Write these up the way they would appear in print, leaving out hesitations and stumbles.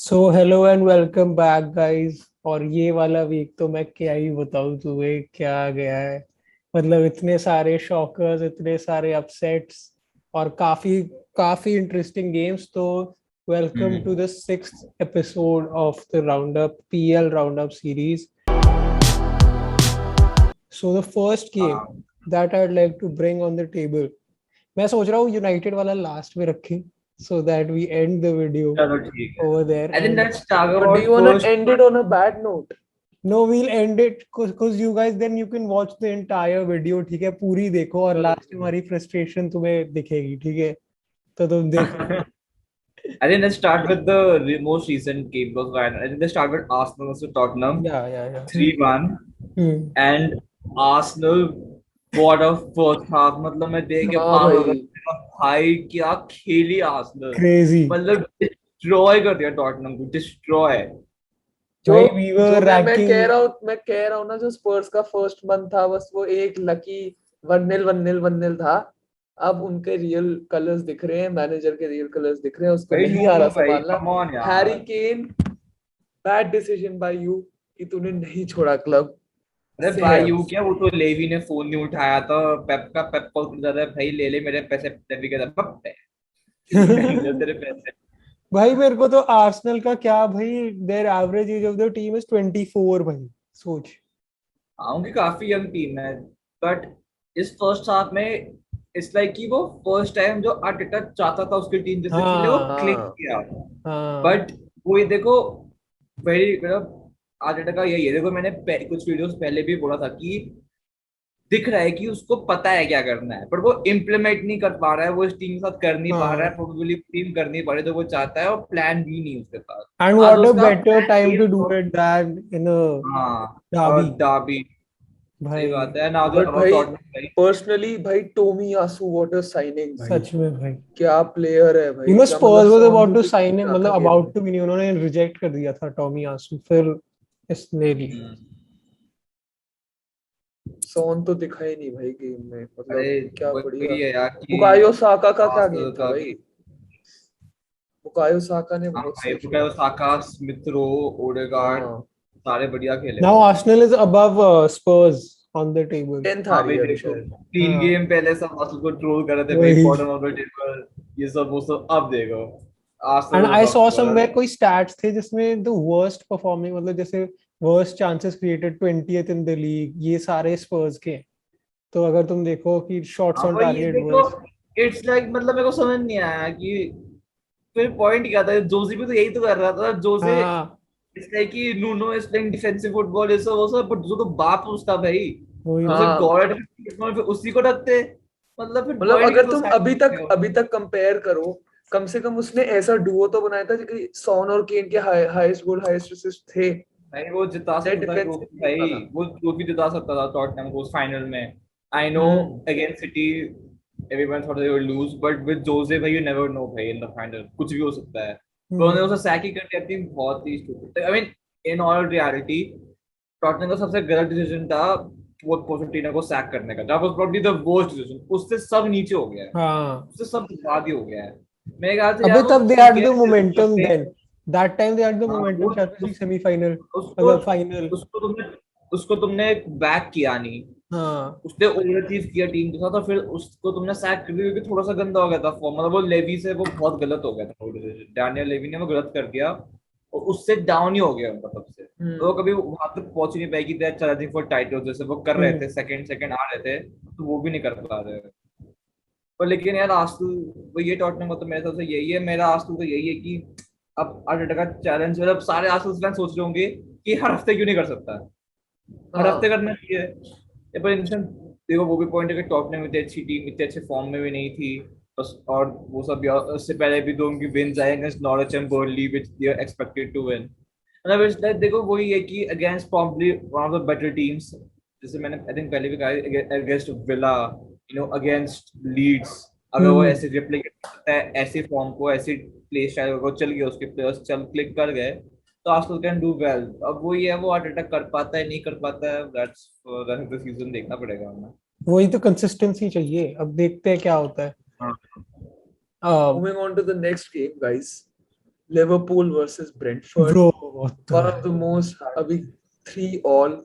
So hello and welcome back guys. और ये वाला वीक तो मैं क्या ही बताऊं तुम्हें क्या गया है। मतलब इतने सारे शॉकर्स, इतने सारे अपसेट्स और काफी काफी इंटरेस्टिंग गेम्स। तो welcome to hmm. The sixth episode of the round up PL round up series. So the first game हाँ, that I would like to bring on the table, मैं सोच रहा हूँ यूनाइटेड वाला लास्ट में रखें so that we end the video चलो ठीक है। over there. I think And let's talk Or do about you want to first. end it on a bad note? no, we'll end it because you guys then you can watch the entire video, ठीक है, पूरी देखो और चलो last में ठीक है। हमारी फ्रस्ट्रेशन तुम्हें दिखेगी, ठीक है, तो तुम देखो। I think let's start with the most recent game. I think let's start with Arsenal versus Tottenham, या 3-1. हम्म And Arsenal, what a first half. मतलब मैं देख के हाँ पागल हो भाई। गया भाई, क्या खेली आर्सेनल। क्रेजी। मतलब डिस्ट्रॉय कर दिया टॉटनहम को, डिस्ट्रॉय। जो भाई वी वर जो रैंकिंग। मैं कह रहा हूँ ना, जो स्पर्स का फर्स्ट मंथ था, बस वो एक लकी 1-0 था। अब उनके रियल कलर्स दिख रहे हैं, मैनेजर के रियल कलर्स दिख रहे हैं, उसको भाई नहीं आ नूनो रहा भाई, संभालना। कम ऑन हैरी यार। केन, बैड डिसीजन बाय यू कि तूने नहीं छोड़ा क्लब अरे से है भाई यू बस। क्या, वो तो लेवी ने फोन नहीं उठाया था। पेप का पेप कॉल कर जाता है, भाई ले ले मेरे पैसे। लेवी कहता है, "पप, ले तेरे पैसे।" भाई मेरे को तो आर्सेनल का क्या भाई, there average age of the team is 24 भाई। सोच। हाँ, उनकी काफी यंग टीम है। बट इस फर्स्ट हाफ में इट्स लाइक कि वो फर्स्ट टाइम जो आर्टेटा चाहता था उसकी टीम जैसे खेले, वो हाँ क्लिक हाँ। किया। हाँ बट वो ये देखो, वेरी मतलब आर्टेटा का यही है। देखो मैंने कुछ वीडियोस पहले भी बोला था कि दिख रहा है कि उसको पता है क्या करना है, पर वो इम्प्लीमेंट नहीं कर पा रहा है, वो इस टीम के साथ कर नहीं पा रहा है, हाँ। प्रोबेबली टीम कर नहीं पा रही जो वो चाहता है, और प्लान भी नहीं उसके पास। एंड आज व्हाट अ उसका better plan time A to do it then इन अ हाँ, derby डाबी। सही भाई। बात है ना, बट अगर भाई, टॉटनहम भाई। पर्सनली भाई, Tomiyasu what a signing भाई। सच में भाई। क्या प्लेयर है यू भाई, नो क्या मतलब स्पर्स वाज फॉर्म अबाउट में टू भी साइन हिम, नहीं मतलब आता गेम अबाउट में। टू भी नहीं, उन्होंने रिजेक्ट कर दिया था टॉमी आंसू, फिर इसने ली। हम्म। सोन तो दिखा ही नहीं भाई गेम में, अरे मतलब क्या बढ़िया। वही है यार कि बुकायो साका का क्या आर्सेनल गेम था का भाई। भी। बुकायो साका ने हाँ बहुत भाई, सही बुकायो खेला। साका, स्मिथ रो, ओडेगार्ड, हाँ। सारे बढ़िया खेले नाउ भाई। Arsenal is above Spurs on the table. 10th आ हाँ रही भाई है अभी देखो, शायद। 3 गेम हाँ पहले सब आर्सेनल को ट्रोल कर रहे थे भाई, वही। बॉटम ऑफ द टेबल, ये सब वो सब। अब देखो एंड आर्सेनल आई सॉ बस। समवेयर कोई स्टैट्स थे जिसमें द वर्स्ट परफॉर्मिंग, मतलब जैसे worst chances created 20th in the league, ये सारे स्पर्स के हैं। तो अगर तुम देखो कि शॉट्स हाँ ऑन भाई ये टारगेट देखो, वर्स्ट। इट्स लाइक मतलब मेरे को समझ नहीं आया कि फिर पॉइंट क्या था। जोजी भी तो यही तो कर रहा था जोसे। हाँ इट्स लाइक कि Nuno is playing defensive football, ये सब वो सब, बट जो तो बाप उसका भाई, वही जोसे तो। हाँ, गॉड फिर उसी को रखते। मतलब फिर मतलब पॉइंट क्या अगर था तुम साइड में। अभी तक कंपेयर करो, कम से कम उसने ऐसा डुओ तो बनाया था कि सॉन और केन के हाईएस्ट गोल हाईएस्ट असिस्ट थे। भाई वो जिता नेट सकता था डिफेंसिव ट्रॉफी टीम भाई। का था। वो ट्रॉफी जिता सकता था टॉटनहम को उस फाइनल में। I know hmm. Against City everyone thought they will lose, but with Jose भाई यू नेवर नो भाई, इन द फाइनल कुछ भी हो सकता है। तो उन्होंने हम्म उसे सैक ही कर दिया थी, बहुत ही stupid. I mean in all reality Tottenham का सबसे गलत डिसीजन था वो पोस्टेनो को सैक करने का। That was probably the worst decision. उससे सब नीचे हो गया है, हाँ। उससे सब बर्बाद ही हो गया है। मेरे ख्याल से अबे यार वो तब दे ठीक हैड द है मोमेंटम करते। Then, that time they had the हाँ वो मोमेंटम चैंपियंस लीग उस, सेमीफाइनल, उसको मतलब फाइनल। उसको तुमने बैक किया नहीं। हाँ उसने ओवर अचीव किया टीम के साथ, और फिर उसको तुमने सैक कर दिया क्योंकि थोड़ा सा गंदा हो गया था फॉर्म। मतलब वो लेवी से वो बहुत गलत हो गया था वो डिसीजन, डैनियल लेवी ने वो गलत कर दिया, और उससे डाउन ही हो गया उनका तब से। तो वो हम्म। कभी वहां तक पहुंच ही नहीं पाएगी। They are challenging for title जैसे वो कर रहे थे, हम्म सेकंड सेकंड आ रहे थे, तो वो भी नहीं कर पा रहे। पर लेकिन यार आर्सेनल, वो ये टॉटनहम का तो मेरे हिसाब से यही है, मेरा आर्सेनल तो यही है कि अब आर्टेटा का चैलेंज, मतलब सारे आर्सेनल फैन सोच रहे होंगे कि हर हफ्ते क्यों नहीं कर सकता, हर हफ्ते हाँ। करना चाहिए। ये पर इंसान, देखो वो भी पॉइंट है कि टॉटनहम इतनी अच्छी टीम इतने अच्छे फॉर्म में भी नहीं थी बस। और वो सब उससे पहले भी दो उनकी विंस आए against Norwich and Burnley which they are expected to win. मतलब इट्स लाइक देखो वही है कि against probably one of the better teams, जैसे मैंने आई थिंक पहले भी कहा, अगेंस्ट विला, अगेंस्ट लीड्स, अगर वो हम्म। ऐसे रिप्लिकेट करता है ऐसे फॉर्म को, ऐसी प्ले स्टाइल को, चल गए उसके प्लेयर्स चल क्लिक कर गए, तो आर्सेनल कैन डू वेल। अब वो ये है, वो आर्टेटा कर पाता है नहीं कर पाता है, दैट्स द सीजन देखना पड़ेगा हमें। वही तो, कंसिस्टेंसी चाहिए, अब देखते हैं क्या होता है। हाँ। um, moving on to the next game guys. Liverpool versus Brentford, bro one of the most, अभी 3-3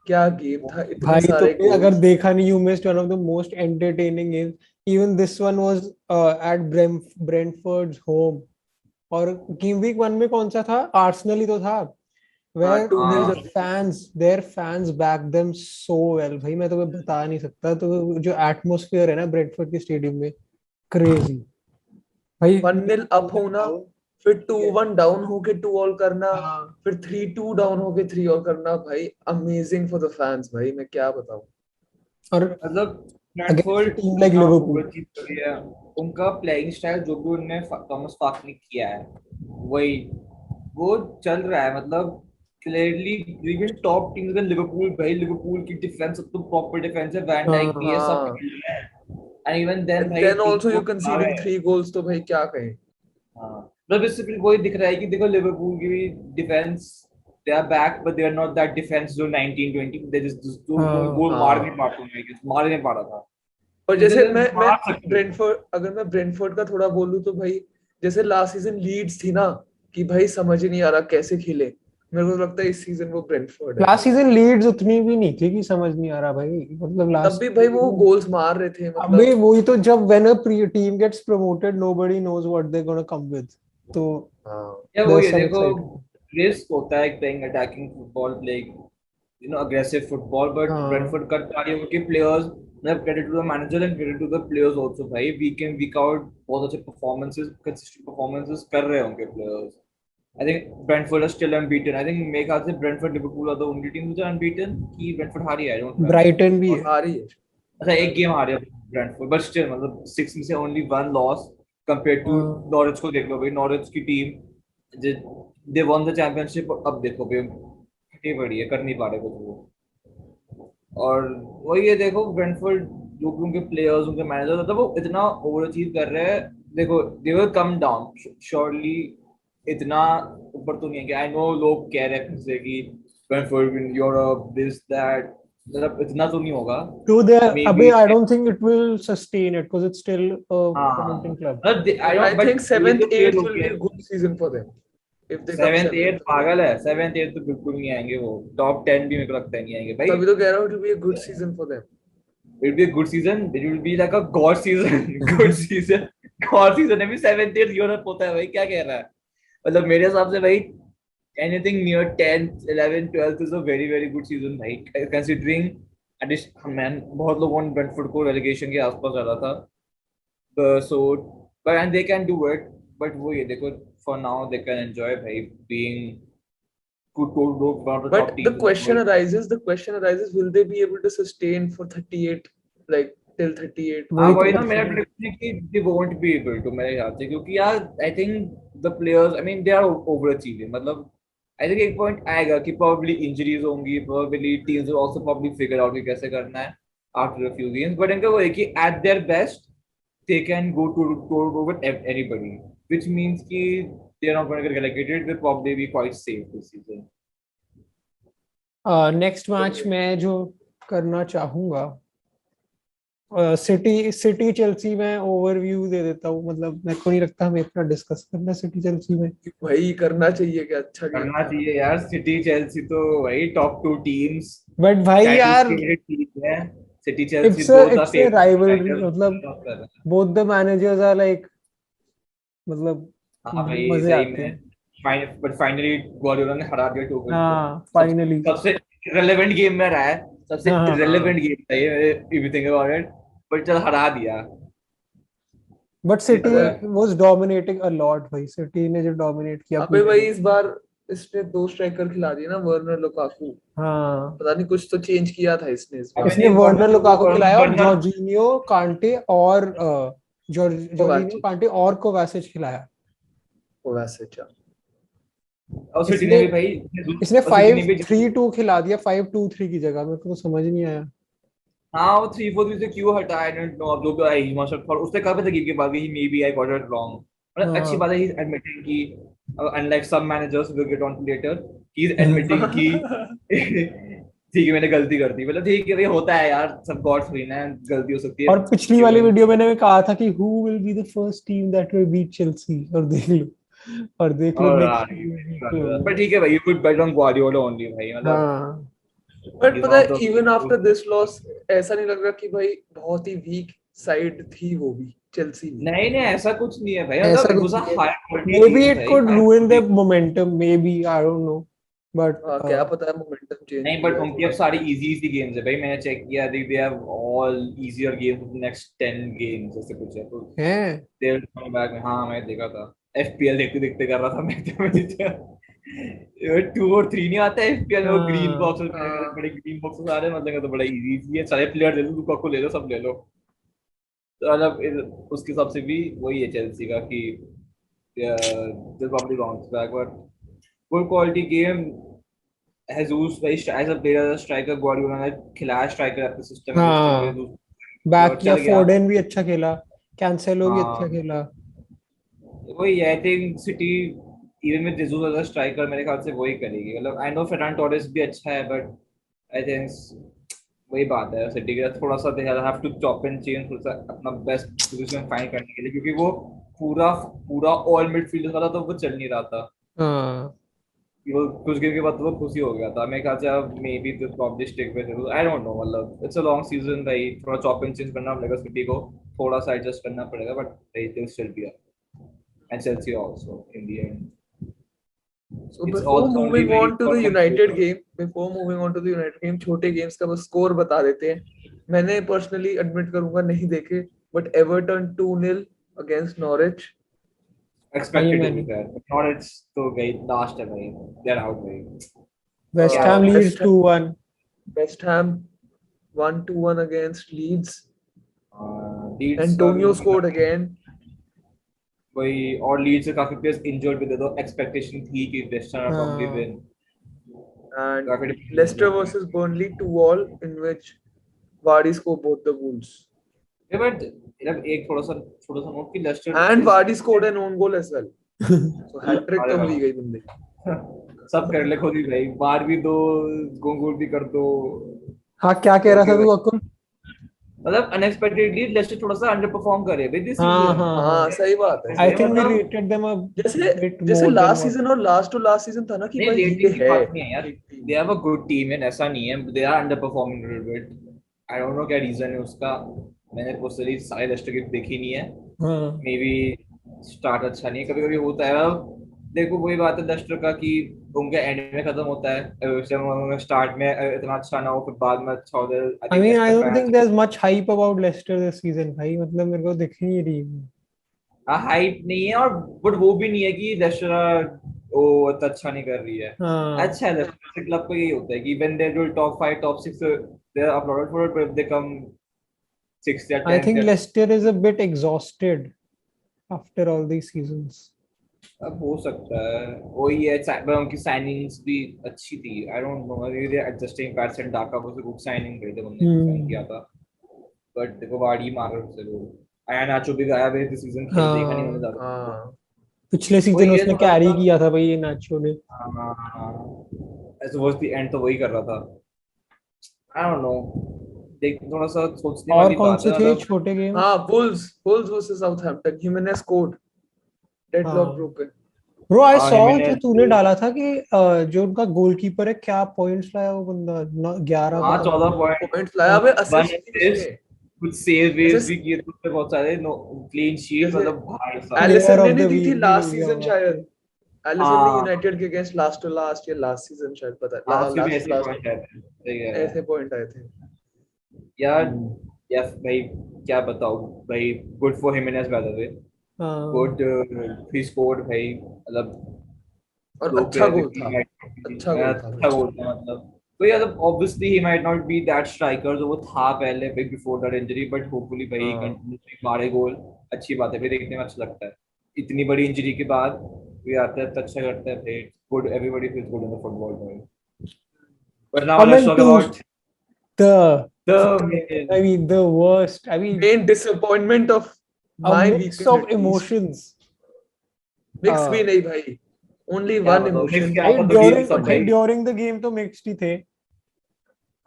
क्या गेम था, इतने भाई सारे तुमने अगर गोल्स। देखा नहीं, you missed one of the most entertaining game. Even this one was at Brentford's home. और गेम वीक 1 में कौन सा था, आर्सेनल ही तो था। हाँ, where 2-0 their हाँ जब fans back them so well। भाई मैं तुम्हें बता नहीं सकता, तो जो एटमोसफियर है ना ब्रेडफोर्ड के स्टेडियम में, क्रेजी भाई। 1-0 अप होना, फिर 2-1 डाउन होके 2-2 करना, हाँ। फिर 3-2 डाउन होके 3-3 करना, भाई अमेजिंग फॉर द फैंस, भाई मैं क्या बताऊं। और मतलब अगेंस्ट ब्रेंटफोर्ड टीम लाइक इतना लिवरपूल। ओवरअचीव कर दिया। उनका प्लेइंग स्टाइल जो भी उनने थॉमस पार्क ने किया है, वही वो चल रहा है। मतलब क्लियरली इवन टॉप टीम्स में लिवरपूल, भाई लिवरपूल की डिफेंस अब तो प्रॉपर डिफेंस है, वैन डाइक भी है, सब हाँ, खेल रहे हैं। एंड इवन देन एंड भाई देन तीन आल्सो यू गोल आ रहे कंसीडिंग हैं। 3 गोल्स, तो भाई क्या कहें। हाँ, मतलब इससे फिर वही दिख रहा है कि देखो लिवरपूल की भी defence, they are back but they are not that defence जो 1920 दे जस्ट जो हाँ गोल मार नहीं हाँ, पाते हैं, मार नहीं पा रहा था। और इधर जैसे से मैं मार सकते थे। ब्रेंटफोर्ड, अगर मैं ब्रेंटफोर्ड का थोड़ा बोलूँ तो भाई, जैसे लास्ट सीजन लीड्स थी ना, कि भाई समझ ही नहीं आ रहा कैसे खेले, मेरे को लगता है इस सीजन वो ब्रेंटफोर्ड है लास्ट भाई। सीजन लीड्स उतनी भी नहीं थी कि समझ नहीं आ रहा भाई। मतलब तब लास्ट भी भाई वो गोल्स मार रहे थे, अबे मतलब। वही तो, जब when a team gets promoted nobody knows what they gonna come with. तो हाँ, या वो देयर ये सम देखो, एक्साइटमेंट। रिस्क होता है playing attacking football, playing aggressive football, but हाँ ब्रेंटफोर्ड कर पा रही है उनके प्लेयर्स। मतलब credit to the manager and credit to the players also भाई, वीक इन वीक आउट बहुत अच्छे परफॉर्मेंसेस, कंसिस्टेंट परफॉर्मेंसेस कर रहे हैं उनके players. I think Brentford is still unbeaten. I think मेरे ख्याल से Brentford Liverpool are the only team which are unbeaten, कि ब्रेंटफोर्ड हारी है, आई डोंट ब्राइटन भी रिमेंबर। है। आ रही है। अच्छा एक गेम हारे ब्रेंटफोर्ड, बट स्टिल मतलब 6 में से ओनली 1 लॉस कंपेयर टू हाँ नॉरिच को। देख लो भाई, नॉरिच की team they one the championship, अब देखो भाई फटी पड़ी है, कर नहीं पा रहे कुछ वो। और वही ये देखो ब्रेंटफोर्ड, जो भी उनके प्लेयर्स, उनके मैनेजर, मतलब वो इतना ओवर अचीव कर रहे हैं। देखो they will come down surely, इतना ऊपर तो नहीं है कि आई नो लोग कह रहे हैं फिर से कि Brentford win Europe this that, मतलब इतना तो नहीं होगा तो दे, मे अबे be. I don't think it will sustain it because it's still a हाँ प्रमोटिंग क्लब। मतलब I I don't, but think ये 7th तो क्लियर 8th हो विल बी गया। A good season for them, if they come seventh eight 7th। पागल है, seventh eight तो बिल्कुल नहीं आएंगे वो, टॉप 10 भी मेरे को लगता है नहीं आएंगे भाई। तभी तो कह रहा हूँ it will be a good season for them. It be good season, it will be like a God season. Good season, God season है भी, सेवेंथ एट यूरोप होता है भाई, क्या कह रहा है। मतलब मेरे हिसाब से भाई anything near 10th 11th 12th is a very very good season भाई, कंसीडरिंग एटलीस्ट मैन बहुत लोगों ने ब्रेंटफोर्ड को रेलेगेशन के आसपास डाला था। So but and they can do it, but वो ये देखो for now they can enjoy भाई being good, one of the top But the teams in the question world. arises, will they be able to sustain for 38, like till 38? हाँ वही तो वही ना मेरा क्वेश्चन है। prediction है कि they won't be able to, मेरे ख्याल से, क्योंकि यार I think the players, I mean they are overachieving। मतलब I think एक point आएगा कि probably injuries होंगी, probably teams will also probably figure out कि कैसे करना है after a few games, but इनका वो है कि at their best they can go to with anybody, which means कि they are not going to get relegated, they'll probably be quite safe this season. Next match मैं जो करना चाहूंगा, city city Chelsea में ओवरव्यू दे देता हूँ। मतलब मेरे को नहीं लगता हमें इतना डिस्कस करना सिटी चेल्सी में। भाई करना चाहिए, क्या अच्छा गेम करना था। चाहिए यार, सिटी चेल्सी तो वही टॉप 2 टीम्स, बट भाई टाइटल्स यार, की मेरी टीम है। City Chelsea it's both are it's a favourite rivalry. Titles मतलब कर रहे हैं। Both the managers are like, मतलब हाँ भाई मजे सही आते में, हैं। बट फाइनली ग्वार्डियोला ने हरा दिया टोगल को। हाँ सबसे फाइनली। सबसे रेलेवेंट गेम में रहा है, सबसे हाँ हाँ हाँ। रेलेवेंट गेम था ये, if you think about it, but चल हरा दिया। बट सिटी अबे वाज डोमिनेटिंग अ लॉट भाई। सिटी ने जो डोमिनेट किया अबे पूरे भाई में। इस बार इसने 2 स्ट्राइकर खिला दिए ना, वर्नर लुकाकू। हाँ, पता नहीं कुछ तो चेंज किया था इसने इस अबे बार। इसने नहीं वर्नर लुकाकू खिलाया और वरना जॉर्जिनियो कांटे और जॉर्जिनियो कोवाचिच, कांटे और कोवासिच खिलाया। कोवाचिच। और सिटी ने इसने भी भाई, इसने और सिटी ने फाइव भी, थ्री टू खिला दिया, 5-2-3 की जगह। मेरे को तो समझ नहीं आया। हाँ वो 3-4 से क्यों हटा, आई डोंट नो। अब जो भी आई मस्ट हैव, उसने कहा था गेम के बाद ही may be I got it wrong. मतलब अच्छी हाँ बात है ही इज एडमिटिंग कि unlike some managers will get on later, he is admitting कि ठीक है मैंने गलती कर दी। मतलब ठीक है भाई, होता है यार, सब गॉड्स हुई ना, गलती हो सकती है और पिछली वाली ह्यूमन। वीडियो मैंने कहा था कि who will be the first team that will beat Chelsea, और देख लो और देख लो नेक्स्ट पर ठीक है भाई, you could bet on Guardiola only भाई, मतलब हाँ बट he's पता one है of the even after this loss ऐसा नहीं लग रहा कि भाई बहुत ही वीक साइड थी वो भी चेल्सी भी। नहीं नहीं ऐसा कुछ नहीं है भाई, मतलब ऐसा इट कुछ वाज अ नहीं है। High quality Maybe game it भाई, could high ruin the quality. momentum, maybe I don't know, but हाँ क्या पता है मोमेंटम चेंज नहीं हो बट जाए उनकी अब थोड़ा। सारी इजी इजी गेम्स है भाई, मैंने चेक किया, आई think they have all easier games in next 10 games, ऐसे कुछ है तो है दे विल कम बैक। हाँ मैं देखा था, एफपीएल देखते देखते कर रहा था मैं तो 2 और 3 नहीं आता एफपीएल में, वो ग्रीन हाँ बॉक्सेस हाँ बड़े ग्रीन बॉक्सेस आ रहे हैं, मतलब तो बड़ा इजी इजी है, सारे प्लेयर ले लो, लुकाकू ले लो, सब ले लो। तो मतलब उसके हिसाब से भी वही है चेल्सी का कि they probably bounce back, but good quality game. Jesus भाई as a player, as a striker, Guardiola ने खिलाया स्ट्राइकर अपने सिस्टम में सिस्टम के, हाँ बैक और किया, चल गया। फोर्डन भी अच्छा खेला, कैंसेलो भी अच्छा हाँ खेला। वही, I think City even with Jesus as a striker मेरे ख्याल से वही करेगी, मतलब आई नो फर्नांडो टोरेस भी अच्छा है, बट आई थिंक वही बात है सिटी के थोड़ा सा they have to chop and change, थोड़ा सा अपना बेस्ट पोजीशन फाइंड करने के लिए, क्योंकि वो पूरा पूरा ऑल मिडफील्डर वाला तो वो चल नहीं रहा था हाँ कि वो कुछ गेम के बाद तो वो खुशी हो गया था। मेरे ख्याल से अब may be the probably stick with it, I don't no, मतलब इट्स अ लॉन्ग सीजन भाई, थोड़ा चॉप एंड चेंज करना पड़ेगा सिटी को, थोड़ा सा एडजस्ट करना पड़ेगा, but they will still be and Chelsea also in the and So it's before also only moving very on to the important. United game, छोटे गेम्स का बस स्कोर बता देते हैं। मैंने पर्सनली एडमिट करूंगा नहीं देखे, बट एवर्टन 2-0 अगेंस्ट नॉरिच। हाँ ये एक्सपेक्टेड टू बी मैंने, देयर, बट नॉट, इट्स तो गई लास्ट है भाई, दे आर आउट भाई, वेस्ट क्या Ham Leeds West 2-1। West Ham 1-1 against Leeds. Leeds का भी एंटोनियो स्कोर्ड अगेन। वही, और लीड से काफी प्लेयर्स इंजर्ड भी थे, तो एक्सपेक्टेशन थी कि लेस्टर प्रॉब्ली हाँ विन, And काफी Leicester डिफरेंस है। versus Burnley 2-2, in which Vardy scored both the goals. But मतलब एक थोड़ा सा नोट कि Leicester And is Vardy scored an own goal as well. So hat trick अरे तो हुई वाह, गई बंदे सब कर ले खुद ही भाई, बाहर भी दो, गोल भी कर दो, हाँ क्या कह रहा ओके था भाई। तू अकुल? मतलब अनएक्सपेक्टेडली लेस्टर थोड़ा सा अंडर परफॉर्म करे भाई दिस हाँ सीजन, हाँ हाँ हाँ, सही बात है, आई सही थिंक बात वी है। मतलब रेटेड देम अ जैसे बिट जैसे more than last what. Season और लास्ट टू लास्ट सीजन था ना कि नहीं भाई रेटिंग ये की है बात नहीं है यार, एक they team. Have a good team and ऐसा नहीं है, they are underperforming little bit, I don't know क्या रीजन है उसका, मैंने पर्सनली सारे लेस्टर के देखी नहीं है, हाँ मे बी स्टार्ट अच्छा नहीं, कभी कभी होता है। अब देखो वही बात है लेस्टर का कि उनका एंड में खत्म होता है, स्टार्ट में इतना अच्छा ना हो, फिर बाद में अच्छा हो जाए, I I think mean I Leicester don't think fans there is much hype about Leicester this season भाई, मतलब मेरे को दिख नहीं रही है। हाइप नहीं है, और बट वो भी नहीं है कि लेस्टर ओ इतना अच्छा नहीं कर रही है, हाँ अच्छा है लेस्टर क्लब को, यही होता है कि when they do top 5 top 6 they are uploaded for it, but they come 6th या आई 10th थिंक या, Leicester is a bit exhausted after all these seasons. अब हो सकता है वही है, पर उनकी साइनिंग्स भी अच्छी थी, आई डोंट नो, ये एडजस्टिंग पैटसन डाका वो गुड साइनिंग रही थी उन्होंने साइन किया हम्म था, बट देखो वाड़ी मार रहे थे लोग, आया नाचो भी गायब है दिस सीजन, खेल देखा नहीं मैंने हाँ ज्यादा, हाँ पिछले सीजन वही है उसने थोड़ा कैरी सा। किया था भाई ये नाचो ने। एज वाज द एंड तो वही कर रहा था, आई डोंट नो, देख थोड़ा सा सोचने और वाली कौन बात से है, थे मतलब छोटे गेम्स? हाँ Wolves versus Southampton, Jimenez scored, deadlock हाँ ब्रोकन। ब्रो आई सॉ जो हिमेनेज, तूने डाला था कि जो उनका गोलकीपर है, क्या पॉइंट्स लाया वो बंदा, 11 हाँ पता 14 नहीं। पॉइंट, पॉइंट्स लाया, अबे 1 असिस्ट भी असिस्ट, उसने। कुछ सेव वेव जैसे भी किए थे उसने बहुत सारे, नो क्लीन शीट, जैसे मतलब भाई साहब। प्लेयर एलिसन ने ऑफ द नहीं दी थी वीक भी लास्ट मिल गया सीजन होगा शायद। उसको। एलिसन ने हाँ यूनाइटेड के अगेंस्ट लास्ट टू लास्ट या लास्ट सीजन शायद, पता हाँ उसके भी लास्ट ऐसे टू लास्ट पॉइंट आए थे, सही कह रहा ऐसे है पॉइंट आए थे। यार। यस भाई, क्या बताओ भाई, good for Jimenez by the way, हाँ गुड, ही स्कोर्ड भाई, मतलब और लोग कह अच्छा रहे थे गोल कि था, अच्छा गोल था भाई। अच्छा गोल था, मतलब तो यार obviously he might not be that striker जो वो था पहले before that injury, but hopefully भाई हाँ कंटिन्यूसली मारे गोल, अच्छी बात है भाई, देखने में अच्छा लगता है, इतनी बड़ी इंजरी के बाद भी आता है तो अच्छा करता है भाई, good, everybody feels good in the football भाई, but now let's coming talk to about the the I mean the worst, I mean main disappointment of a my mix weekend of at least. emotions. Mix भी नहीं भाई, only क्या one बताओ mix emotion. क्या भाई था, तो गेम ड्यूरिंग सब भाई भाई, ड्यूरिंग द गेम तो मिक्स्ड ही थे।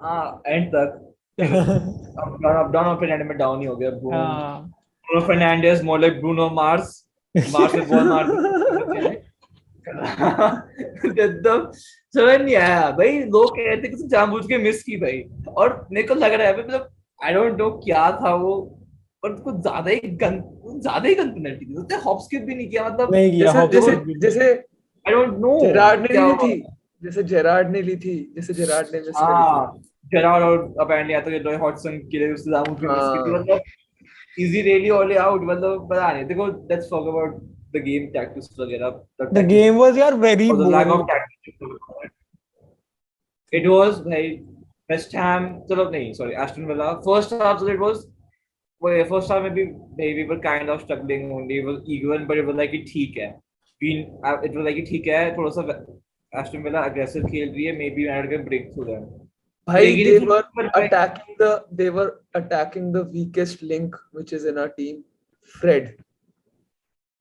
हाँ एंड तक, फिर अब डाउन और फिर एंड में डाउन ही हो गया, बूम, हाँ Bruno Fernandes more like Bruno Mars, Mars में बॉल मार दी, एकदम समझ नहीं आया भाई। लोग कह रहे थे कि जानबूझ के मिस की भाई, और मेरे को लग रहा है मतलब आई डोंट नो क्या था वो, पर कुछ ज्यादा ही गन पेनल्टी थी उसने, हॉप स्किप भी नहीं किया मतलब। नहीं किया जैसे हॉप जैसे स्किप भी नहीं। जैसे आई डोंट नो जेरार्ड ने क्या ली हुआ। थी, जैसे जेरार्ड ने ली थी, जैसे जेरार्ड ने मिस करी थी। हाँ जेरार्ड, और अपैरेंटली आता है रॉय हॉटसन के लिए उससे जानबूझ के मिस की थी हाँ मतलब। इजी रेली ऑल आउट मतलब पता नहीं। देखो let's talk about the game tactics वगैरह, the the tactics game was यार वेरी और the lack of boring. Tactics. It was भाई वेस्ट हैम, चलो नहीं sorry Aston Villa first half, so it was well, first half maybe we were kind of struggling only, it was equal but it was like कि ठीक है, it was like कि ठीक है थोड़ा सा एस्टन विला aggressive खेल रही है, maybe United can break through them, भाई, break ही they नहीं through were but like attacking the weakest link which is in our team, Fred.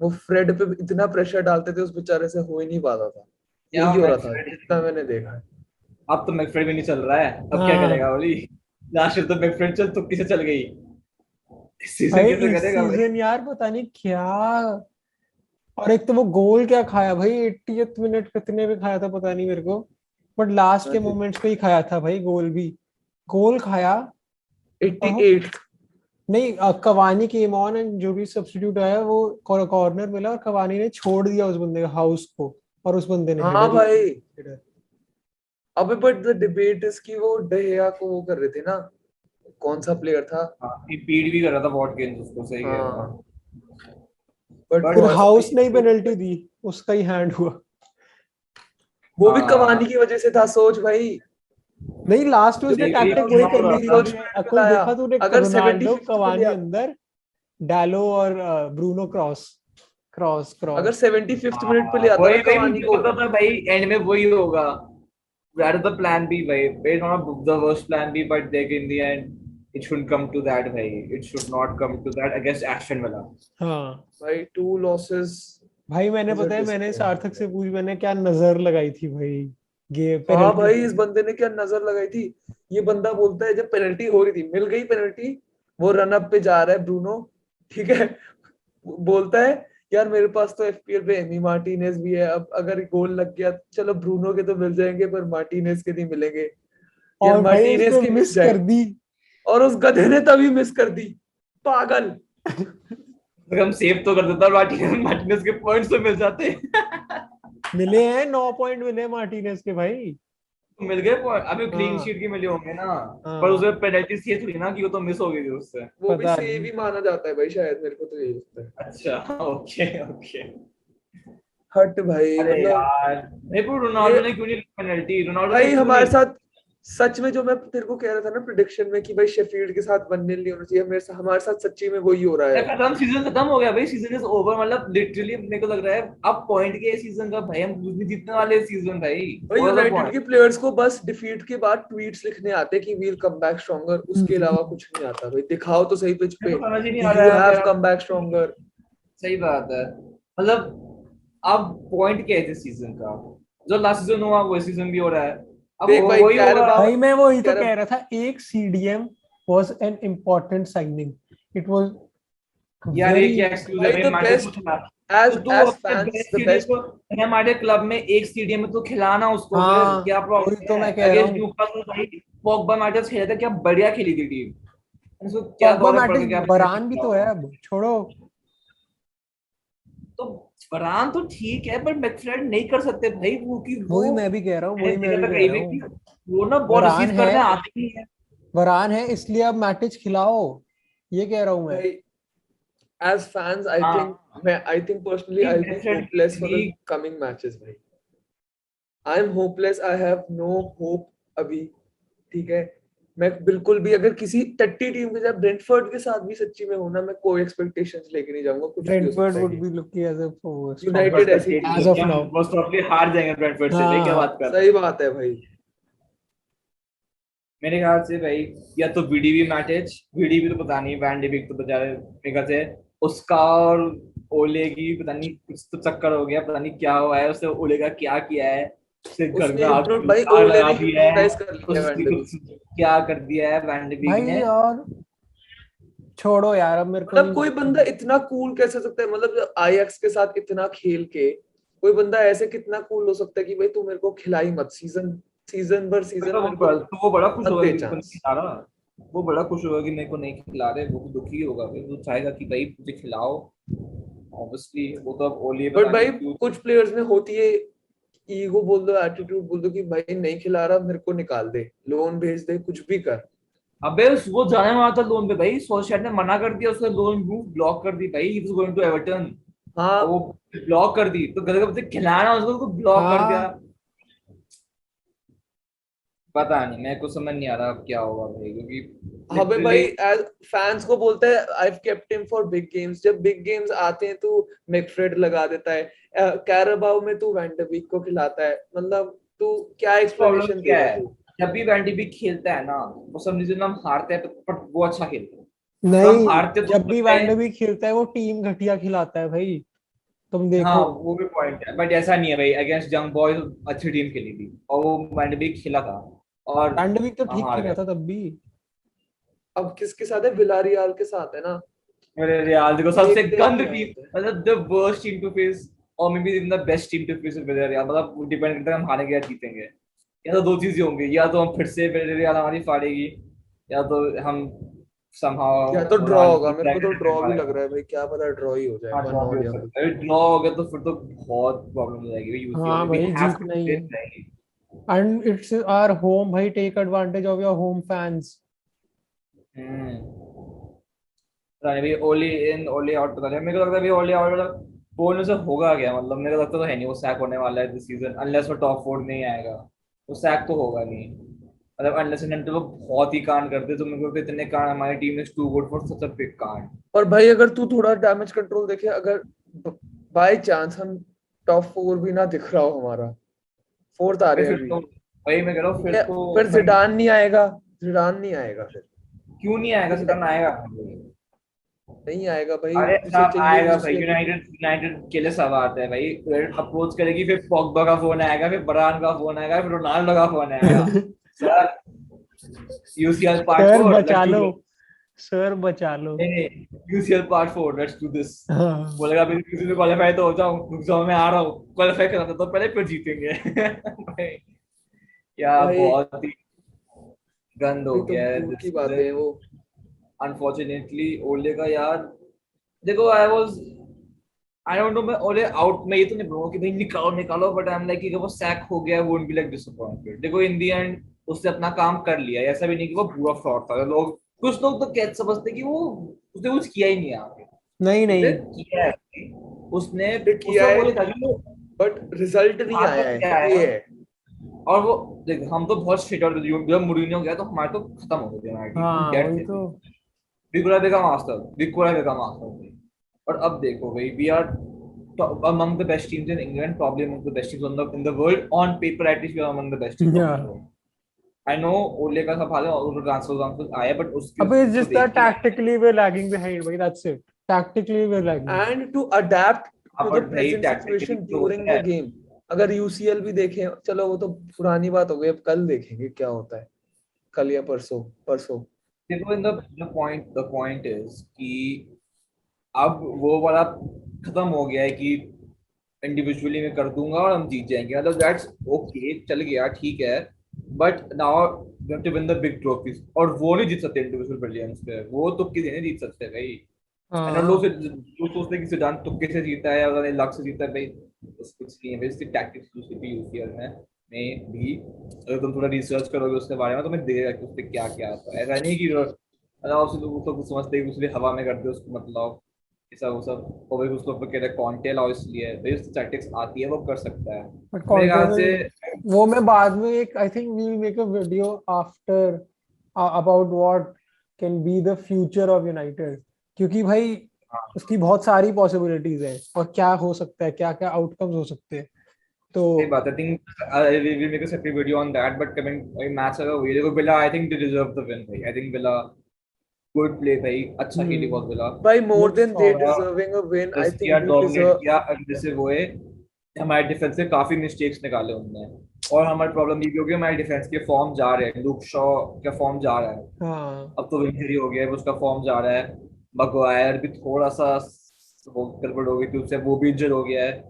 वो फ्रेड पे इतना प्रेशर डालते थे, उस बेचारे से हो ही नहीं पाता था। क्या यही हो रहा था मैकफ्रेड, जितना मैंने देखा है। अब तो मैकफ्रेड भी नहीं चल रहा है, अब क्या हाँ करेगा ओली। लास्ट ईयर तो मैकफ्रेड चल तुक्की से चल गई, इस सीजन भाई कैसे इस करेगा भाई। सीजन यार पता नहीं क्या। और एक तो वो गोल क्या खाया भाई 80th मिनट कितने में खाया था पता नहीं मेरे को, बट लास्ट के मोमेंट्स पे ही खाया था भाई गोल भी। गोल खाया। और वो 88। नहीं कवानी केम ऑन एंड जो भी सब्स्टिट्यूट आया वो कॉर्नर मिला और कवानी ने छोड़ दिया उस बंदे का हाउस को, और उस बंदे ने हाँ हेडर भाई, हेडर। अबे बट द डिबेट इज कि वो डहेया को वो कर रहे थे ना, कौन सा प्लेयर था। impede भी कर रहा था वॉटकिंस उसको, सही कह रहा हाँ हूँ बट बट फिर वो हाउस अभी ने ही पेनल्टी दी, उसका ही हैंड हुआ। वो भी हाँ कवानी की वजह से था, सोच भाई। नहीं लास्ट में जो उसने ये भी टैक्टिक सुना वही कर हो रहा ली थी था। फर्स्ट उसने, मिनट में अकुल लाया, देखा तूने अगर रोनाल्डो 75th पे कवानी लिया, अंदर, डालो और ब्रूनो क्रॉस क्रॉस अगर क्रॉस। 75th मिनट पे ले हाँ आता ना वही वही कवानी मुझे को। पता था भाई एंड में वही होगा, that is the plan B भाई, it's not the worst plan B but like in the end it shouldn't come to that भाई, it should not come to that against Aston Villa। हाँ भाई 2 losses भाई मैंने is a पता है मैंने सार्थक से डिसअपॉइंटमेंट। पूछ, मैंने क्या नजर लगाई थी भाई गे हाँ पेनल्टी भाई, के इस लिए। बंदे ने क्या नजर लगाई थी। ये बंदा बोलता है जब पेनल्टी हो रही थी, मिल गई पेनल्टी, वो रन अप पे जा रहा है ब्रूनो, ठीक है, बोलता है यार मेरे पास तो एफपीएल पे एमी मार्टिनेज भी है, अब अगर गोल लग गया चलो ब्रूनो के तो मिल जाएंगे पर मार्टिनेज के नहीं मिलेंगे, यार और भाई मार्टिनेज उसने के मिल मिस जाए। कर दी। और उस गधे ने तभी मिस कर दी, पागल। तो हम सेव तो कर देता, मार्टिनेज के पॉइंट्स तो मिल जाते। मिले हैं 9 पॉइंट मिले मार्टिनेज के भाई। तो मिल गए पॉइंट, अभी क्लीन हाँ शीट के मिले होंगे ना, पर हाँ उसमें पेनल्टी ये थी ना कि वो तो मिस हो गई थी उससे। वो भी पता सेव नहीं। ही माना जाता है भाई, शायद, मेरे को तो यही लगता है। अच्छा ओके ओके। हट भाई, अरे मतलब यार नहीं, पर ये रोनाल्डो ने क्यों नहीं पेनल्टी, रोनाल्डो ने भाई एक को भी हमारे नहीं। साथ, सच में जो मैं तेरे को कह रहा था ना प्रिडिक्शन में कि भाई शेफील्ड के साथ 1-0 नहीं होना चाहिए, मेरे साथ, हमारे साथ सच्ची में वही हो रहा है। खत्म, सीजन खत्म हो गया भाई, सीजन इज ओवर मतलब लिटरली मेरे को लग रहा है अब पॉइंट के सीजन का भाई, हम कुछ नहीं जीतने वाले सीजन भाई, भाई what was the United point. के प्लेयर्स को बस डिफीट के बाद ट्वीट्स लिखने आते कि वील कम बैक स्ट्रॉन्गर, उसके अलावा कुछ नहीं आता। भाई दिखाओ तो सही पिच मेरे पे को समझ ही नहीं आ कि रहा यू है हैव यार। Come back stronger. सही बात है मतलब, अब पॉइंट क्या है इस सीजन का, जो लास्ट सीजन हुआ वही सीजन भी हो रहा है, अब देख भाई, वही होगा। कैराबाओ, भाई मैं वही तो कैरा कह रहा था, एक CDM was an important signing, it was यार ये वेरी क्या एक्सक्यूज है भाई भाई, द मैटर बेस्ट, कुछ ना, तो एज तू एज अपने fans best the senior best. को हमारे क्लब में एक स्टेडियम में तो खिलाना उसको, फिर हाँ क्या वही प्रॉब्लम तो है। मैं कह रहा अगेंस्ट हूँ। न्यूकासल भाई पॉगबा मैटर्स खेला था, क्या बढ़िया खेली थी टीम, उसको क्या पॉगबा दौरे पड़ मैटिस गया बरान भी तो है अब छोड़ो। तो फरहान तो ठीक है पर मैकफ्रेड नहीं कर सकते भाई वो, कि वो वही मैं भी कह रहा हूँ, मैंने वही मैं देखा भी था कह कहीं रहा पे हूँ। कि वो ना बॉल वरान रिसीव है, करने आते नहीं है। वरान है इसलिए अब मैटिच खिलाओ, ये कह रहा हूँ मैं। भाई as fans, हाँ I think personally कि I'll be मैकफ्रेड hopeless for the league, coming matches भाई। I'm hopeless, I have no hope अभी, ठीक है। मैं बिल्कुल भी, अगर किसी टट्टी टीम के साथ, ब्रेंटफोर्ड के साथ भी सच्ची में होना, मैं कोई एक्सपेक्टेशंस लेके नहीं जाऊंगा, कुछ भी हो ब्रेंटफोर्ड सकता है would game. Be looking as a बस यूनाइटेड स्ट्रॉन्गर ऐसी टीम एज है। ऑफ हम नाउ। मोस्ट प्रॉब्ली हार जाएंगे ब्रेंटफोर्ड से भाई, क्या हाँ बात कर रहे सही हो। बात है भाई। मेरे ख्याल से भाई या तो बीडीबी मैटिच, बीडीबी तो पता नहीं, वैन डिविक तो बेचारे मेरे ख्याल से उसका और ओले की पता नहीं कुछ तो चक्कर हो गया, पता नहीं क्या हुआ है उसे, ओले का क्या किया है, उसे घर उसने में आग भाई आग ओले लगा ने दिया है, हिप्नोटाइज कर लिया उसने वैंडल। कुछ क्या कर दिया है वैन डिविक भाई ने। और छोड़ो यार, अब मेरे को मतलब नहीं कोई मानना। बंदा इतना कूल कैसे सकता है, मतलब आईएक्स के साथ इतना खेल के कोई बंदा ऐसे कितना कूल हो सकता है कि भाई तू मेरे को खिलाई मत, सीजन भर सीजन तो मेरे को वो बड़ा खुश मत होगा दे कि मेरे को नहीं चांस। खिला रहा। वो बड़ा खुश होगा कि मेरे को नहीं खिला रहे, वो तो दुखी होगा भाई, वो चाहेगा कि भाई मुझे खिलाओ। ऑब्वियसली वो तो अब ओली बट पता भाई नहीं क्यों। कुछ प्लेयर्स में होती है, ईगो बोल दो, एटीट्यूड बोल दो कि भाई नहीं खिला रहा मेरे को निकाल दे, लोन भेज दे, कुछ भी कर। अबे वो जाने वाला था लोन पे भाई, सोल्शर ने मना कर दिया, उसने लोन मूव ब्लॉक कर दी भाई, he was going to Everton. और हाँ वो ब्लॉक कर दी, तो गलत बच्चे खिलाना उसको ब्लॉक कर दिया। हाँ पता नहीं, मेरे को समझ नहीं आ रहा अब क्या होगा भाई, क्योंकि हमें भाई लिटरली एज फैंस को बोलता है I kept him for big games, जब बिग गेम्स आते हैं तू मैकफ्रेड लगा देता है, कैराबाओ में तू वैंडरबीक को खिलाता है, मतलब तू क्या प्रॉब्लम एक्सप्लेनेशन क्या देगा है, तू। जब भी वैंडी भी खेलता है ना, वो सब रीजन हम हारते हैं, पर वो अच्छा खेलता है। तो हम नहीं, हारते तो जब भी लगता है। वैंडर भी खेलता है वो टीम घटिया खिलाता है भाई, तुम हाँ देखो। वो भी पॉइंट है, बट ऐसा नहीं है भाई, अगेंस्ट यंग बॉयज अच्छी टीम खेली थी और वो वैंडी भी खेला था और वैंडर भी तो हम ठीक हार खेला गए। था तब भी। अब किसके साथ है, विलारियाल के साथ है ना। मेरे रियाल देखो सबसे देखते हैं गंद क्या टीम, होता है। मतलब the worst team to face, और maybe the best team to face with Real, मतलब डिपेंड करता है हम हारेंगे या जीतेंगे। या तो दो चीजें होंगी, या तो हम फिर से रियाल हमारी फाड़ेगी, या तो हम somehow या तो ड्रॉ होगा, रोनाल्डो मेरे को तो ड्रॉ भी लग रहा है भाई, क्या पता ड्रॉ ही हो जाए, हाँ वन ड्रॉ भी ऑल हो या फिर। सकता है, ड्रॉ हो गया तो फिर तो बहुत प्रॉब्लम हो जाएगी भाई, यूसीएल हाँ में वी भाई हैव जीतना टू ही है, विन भाई। एंड इट्स आवर होम भाई, take advantage of your home fans. Hmm. पता नहीं भाई, ओली इन ओली आउट, पता नहीं, मेरे को लगता है भाई ओली आउट मतलब बोलने से होगा क्या, मतलब मेरे को लगता तो है नहीं वो सैक होने वाला है दिस सीजन, अनलेस वो टॉप 4 नहीं आएगा, वो सैक तो होगा नहीं, मतलब अनलेस एंड अनटिल वो बहुत ही कांड करते, तो मेरे को लगता है इतने कांड, हमारी team is too good for such a big कांड। और भाई अगर तू थोड़ा डैमेज कंट्रोल देखे, अगर बाय चांस हम टॉप 4 भी ना दिख रहा हो हमारा, फोर्थ आ भाई रहे हैं फिर अभी, तो, वही मैं कह रहा हूँ ठीक फिर है, तो फिर हम, जिडान नहीं आएगा, जिडान नहीं आएगा फिर, क्यों नहीं आएगा, ठीक है, सितन आएगा। नहीं आएगा भाई, अरे उसे सब चाहिए आएगा भाई, यूसीएल। यूनाइटेड यूनाइटेड के लिए सब आता है भाई, फिर अप्रोच करेगी, फिर पॉग्बा का फोन आएगा, फिर बरान का फोन आएगा, फिर रोनाल्डो का फोन आएगा, सर यूसीएल पार्ट सर 4 बचा let's do low, this. Sir बचा लो। नहीं, UCL part 4 let's do this. हाँ बोलेगा अभी किसी में क्वालिफाई तो हो जाऊं, रुक जाओ मैं आ रहा हूँ, क्वालिफाई कराता तो पहले फिर जीतेंगे भाई, क्या भाई बहुत ही गंद हो भाई तो गया है दूर दिस की बातें हैं सीजन। वो। अनफॉर्चुनेटली ओले का यार, देखो आई डोंट नो, मैं ओले आउट में ये तो नहीं बोलूंगा कि भाई निकालो निकालो, बट आई एम लाइक कि वो सैक हो गया वोंट बी लाइक डिसअपॉइंटेड, देखो इन दी एंड उसने अपना काम कर लिया, ऐसा भी नहीं कि वो पूरा फ्रॉड था, लोग कुछ लोग तो कैच समझते कि वो उसने कुछ किया ही नहीं आगे, नहीं उसने नहीं, किया है, उसने ये किया उसने है वो लिखा कि वो बट रिजल्ट नहीं हाथ आया तक है, क्या ये आया। है। और वो देख, हम तो बहुत स्ट्रेट, और जब मुरीनियो गया तो हमारे तो खत्म हो गई हमारी टीम, हम हाँ डेड वही थे, तो। विकुला बेगा मास्टर, विकुला बेगा मास्टर। और अब देखो भाई, we are among the best teams in England, probably among the best teams in the world. On paper, at least we are among the best teams of the Yeah. world. I know ओले का सब हाल है और transfer आया, but उसके अबे it's उसको just देख that के tactically we're lagging behind भाई, that's it. Tactically we're lagging. And to adapt to the but भाई प्रेजेंट टैक्टिकली सिचुएशन तो ड्यूरिंग होता द है। गेम। अगर यूसीएल भी देखें, चलो वो तो पुरानी बात हो गई, अब कल देखेंगे क्या होता है, कल या परसों, परसों। देखो इन द पॉइंट इज कि अब वो वाला खत्म हो गया है कि इंडिविजुअली मैं कर दूंगा और हम जीत जाएंगे, मतलब दैट्स ओके, चल गया ठीक है, but now we have to win the big trophies, और वो नहीं जीत सकते इंडिविजुअल ब्रिलियंस पे, वो तुक्के से नहीं जीत सकते भाई। एंड लोग हाँ जो सोचते हैं कि जिडान तुक्के से जीता है और लक से जीता है भाई, बस कुछ नहीं है भाई, इसकी टैक्टिक्स दूसरी भी यूसीएल में भी, अगर तुम थोड़ा रिसर्च करोगे उसके बारे में तो मैं देगा कि उससे क्या क्या आता है, ऐसा नहीं कि अलाउ से लोग तो कुछ समझते हैं कि उसने हवा में कर दिया उसको, मतलब ऐसा वो सब, और भाई उसको कह रहे कॉन्टे लाओ, इसलिए भाई उसको टैक्टिक्स आती है, वो कर सकता है बट मेरे कॉन्टे ख्याल से। में, वो मैं बाद में एक, I think we will make a video after about what can be the future of United, क्योंकि भाई उसकी बहुत सारी पॉसिबिलिटीज है और क्या हो सकता है, क्या क्या आउटकम्स हो सकते हैं। तो सही बात, I think we will make a separate video on that, but coming match अगर हुई देखो, Villa I think they deserve the win भाई, I think Villa good play भाई, अच्छा खेली बहुत विला, भाई more looks than they solid. Deserving a win, I बस थिंक किया, वी डोमिनेट डिजर्व। किया, अग्रेसिव हुए, हमारे डिफेंस से काफी मिस्टेक्स निकाले उनने, और हमारी प्रॉब्लम ये भी होगी, हमारे डिफेंस के फॉर्म जा रहे हैं, लुक शॉ का फॉर्म जा रहा है, हाँ अब तो इंजरी हो गया है, उसका फॉर्म जा रहा है, मगवायर भी थोड़ा सा वो गड़बड़ हो गई थी उससे, वो भी इंजर हो गया है,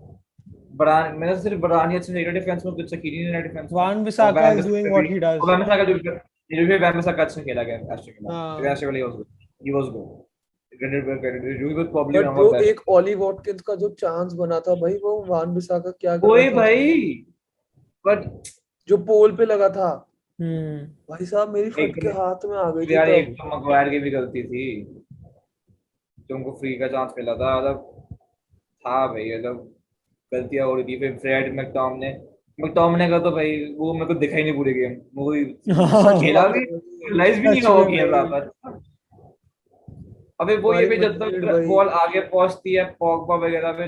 बरान मैंने सिर्फ बरानी अच्छा नहीं डिफेंस में, कुछ सकीनी ने डिफेंस में, वान और Bissaka Wan is doing what he does. Wan Bissaka जो भी वैन बिसाका अच्छा खेला गया एस्टन विला, हाँ Aston Villa he was good, he was probably but one of bro our best. एक ओली वॉटकिंस का जो चांस बना था भाई, वो वान बिसाका क्या कर रहा वही था भाई, उसमें, बट जो पोल पे लगा था हम्म भाई साहब, मेरी फट एक के हाथ में आ गई थी यार एक तब। तो मगवायर की भी गलती थी, जो उनको फ्री का चांस मिला था, मतलब था भाई, मतलब गलतियां हो रही थी। फिर फ्रेड मैकटॉमने का तो भाई वो मेरे को दिखा ही नहीं पूरे गेम, वो उसने सच खेला बात है भी, भाई, रियलाइज भी नहीं सच हुआ वो में खेल रहा भाई। था। अबे वो ये हमारी भी जब मैड्रिड तक भाई। बॉल आगे पहुंचती है पॉगबा वगैरह पे,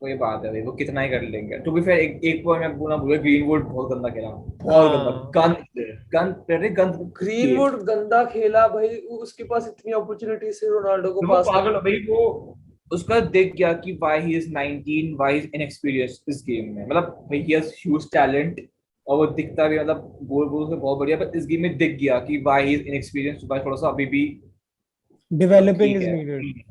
वही बात है भाई, वो कितना ही कर लेंगे। टू बी फेयर एक पॉइंट मैं पूरा भूल, ग्रीनवुड बहुत गंदा खेला, बहुत गंदा, हाँ गंद गंद गंद गेम। ग्रीनवुड गंदा खेला भाई, उसके पास इतनी अपॉर्चुनिटी से रोनाल्डो को वो पास पागल करने है भाई, की। वो उसका दिख गया कि why he is 19, why he is inexperienced इस गेम में, मतलब भाई ही हैज ह्यूज टैलेंट, और वो दिखता भी, मतलब गोल गोल से बहुत बढ़िया, पर इस गेम में दिख गया कि why he is inexperienced, why थोड़ा सा अभी भी मतलब डेवलपिंग ठीक इज है, नीडेड।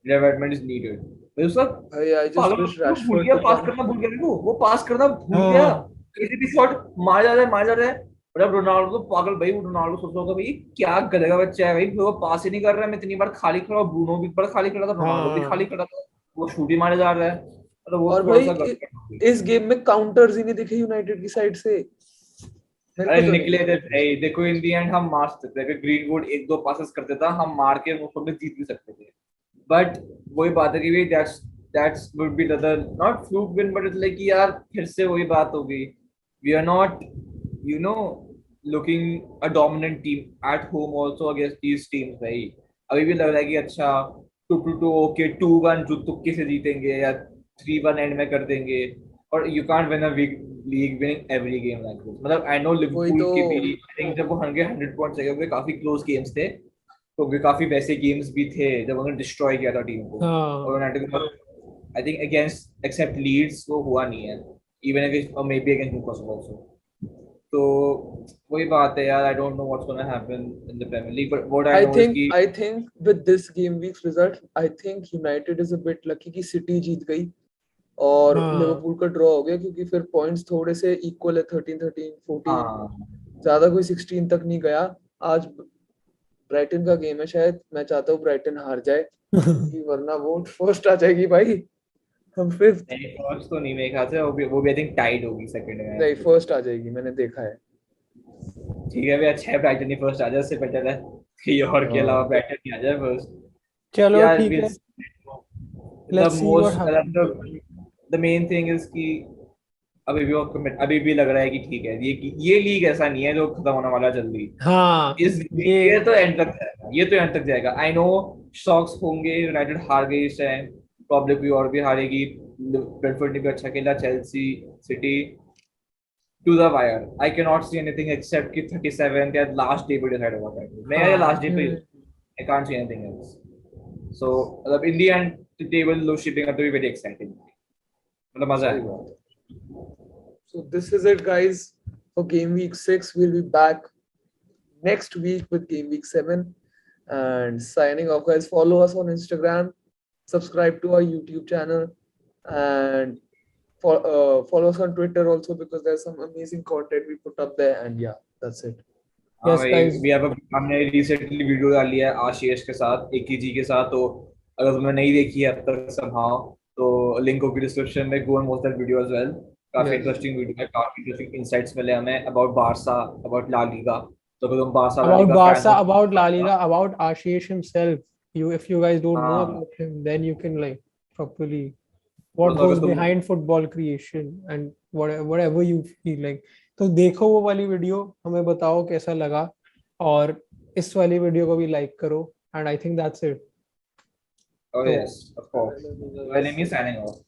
डेवलपमेंट इज नीडेड भाई उसका। भाई आई जस्ट पागल, विश वो भूल रैशफोर्ड गया टू पास कम। करना, भूल गया वो पास करना भूल गया, हाँ किसी भी शॉट मार जा रहा है, मार जा रहा है। मतलब रोनाल्डो तो पागल भाई, वो रोनाल्डो सोच रहा होगा भाई क्या गधे बच्चा है भाई, वो पास ही नहीं कर रहा है, मैं इतनी बार खाली खड़ा हूँ, ब्रूनो भी बड़ा खाली खड़ा था, रोनाल्डो भी खाली हाँ। खड़ा था, वो शूट ही मारे जा रहा है, मतलब वो और थोड़ा भाई सा गड़बड़। इस गेम में काउंटर्स ही नहीं दिखे यूनाइटेड की साइड से, मेरे को अरे तो नहीं निकले दिखे थे भाई। भाई, देखो इन दी एंड हम मार सकते थे, अगर ग्रीनवुड एक दो पासेस कर देता हम मार के वो में जीत भी सकते थे, बट वही बात है कि that's would be the not fluke win, but it's like यार फिर से वही बात हो गई, we are not you know looking a dominant team at home also against these teams भाई। अभी भी लग रहा है कि अच्छा 2-2 ओके 2-1 जो तुक्के से जीतेंगे, या 3-1 एंड में कर देंगे, और you can't win a league winning every game like this. मतलब आई नो वही लिवरपूल तो। की भी, आई थिंक जब वो 100 पॉइंट्स चाहिए हुए, काफी क्लोज गेम्स थे, तो भी काफी वैसे गेम्स भी थे जब उन्होंने डिस्ट्रॉय किया था टीम को, और हाँ यूनाइटेड को I think against except Leeds वो हुआ नहीं है, even against may be against Newcastle also. तो वही बात है यार, I don't know what's gonna happen in the Premier League, but what I know is कि I think with this game week's result, I think United is a bit lucky कि city जीत गई और हाँ लिवरपूल का draw हो गया, क्योंकि फिर पॉइंट्स थोड़े से इक्वल है, 13-13 14, हाँ ज्यादा कोई 16 तक नहीं गया। आज ब्राइटन का गेम है, शायद मैं चाहता हूँ ब्राइटन हार जाए, क्योंकि वरना वो फर्स्ट आ जाएगी भाई, हम फिफ्थ। नहीं फर्स्ट तो नहीं, मेरे ख्याल से वो भी आई थिंक टाइड होगी सेकंड नहीं में। फर्स्ट आ जाएगी, मैंने देखा है। ठीक है भाई, अच्छा है ब्राइटन ही फर्स्ट आ जाए, उससे बेटर है कि और के अलावा हाँ ब्राइटन ही आ जाए फर्स्ट। चलो यार ठीक है, the let's see what most happens. The main thing is कि अभी भी लग रहा है कि ठीक है, ये लीग ऐसा नहीं है जो खत्म होने वाला है जल्दी। हाँ ये ये तो एंड तक जाएगा, ये तो एंड तक जाएगा। आई नो शॉक्स होंगे, यूनाइटेड हार गई इस टाइम, प्रॉब्लम कोई और भी हारेगी, ब्रेंटफोर्ड ने भी अच्छा खेला, Chelsea, City, to the wire. I can not see anything except कि 37th या लास्ट डे पे डिसाइड होगा टाइटल, मैं या हाँ लास्ट डे पे, I can't see anything else. So मतलब in the end the table low shipping up to be very exciting, मतलब मजा सही आएगा। बात है। So this is it guys for game week 6. We'll be back next week with game week 7, and signing off guys. Follow us on Instagram, subscribe to our YouTube channel, and follow us on Twitter also, because there's some amazing content we put up there. And yeah, that's it. हाँ yes भाई, guys. हमने recently video डाली है आशीष के साथ, AKG के साथ, तो अगर तुमने नहीं देखी है अब तक समहाउ, तो लिंक होगी डिस्क्रिप्शन में, go and watch that video as well. काफी Yes. इंटरेस्टिंग वीडियो है, काफी इंटरेस्टिंग इंसाइट्स मिले हमें about Barca, about La Liga, तो अगर तुम Barca La About Liga fan Barca, हो about La तो Liga, about Ashish himself. If you guys don't know हाँ, about him, then you can like properly तो what अगर goes तुम behind football creation and whatever you feel like. तो देखो वो वाली वीडियो, हमें बताओ कैसा लगा, और इस वाली वीडियो को भी लाइक करो, and I think that's it. oh तो yes of course, I love you well guys. me signing off.